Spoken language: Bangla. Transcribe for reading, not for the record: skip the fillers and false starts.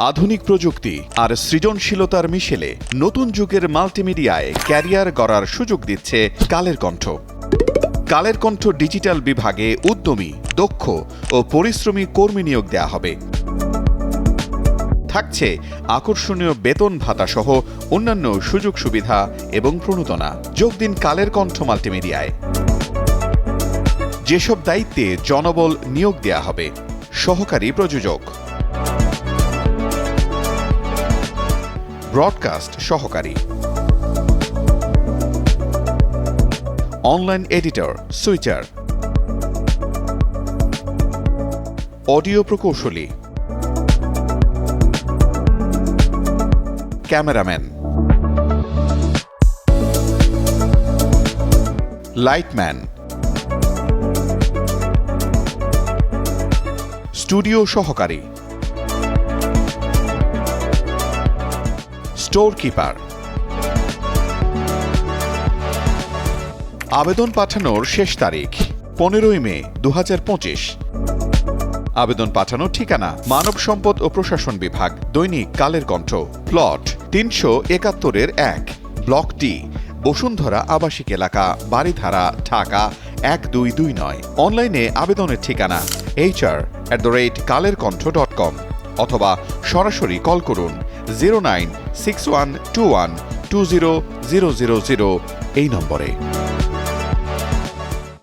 আধুনিক প্রযুক্তি আর সৃজনশীলতার মিশেলে নতুন যুগের মাল্টিমিডিয়ায় ক্যারিয়ার গড়ার সুযোগ দিচ্ছে কালের কণ্ঠ। কালের কণ্ঠ ডিজিটাল বিভাগে উদ্যমী, দক্ষ ও পরিশ্রমী কর্মী নিয়োগ দেয়া হবে। থাকছে আকর্ষণীয় বেতন ভাতা সহ অন্যান্য সুযোগ সুবিধা এবং প্রণোদনা। যোগ দিন কালের কণ্ঠ মাল্টিমিডিয়ায়। যেসব দায়িত্বে জনবল নিয়োগ দেয়া হবে: সহকারী প্রযোজক, ব্রডকাস্ট সহকারী, অনলাইন এডিটর, সুইচার, অডিও প্রকৌশলী, ক্যামেরাম্যান, লাইটম্যান, স্টুডিও সহকারী, স্টোর কিপার। আবেদন পাঠানোর শেষ তারিখ 15 মে 2025। আবেদন পাঠানোর ঠিকানা: মানব সম্পদ ও প্রশাসন বিভাগ, দৈনিক Kaler Kantho, plot 371-1, block D, Bashundhara আবাসিক এলাকা, বারিধারা, ঢাকা 1229। অনলাইনে আবেদনের ঠিকানা hr@kalerkontho.com অথবা সরাসরি কল করুন 0961212000 এই নম্বরে।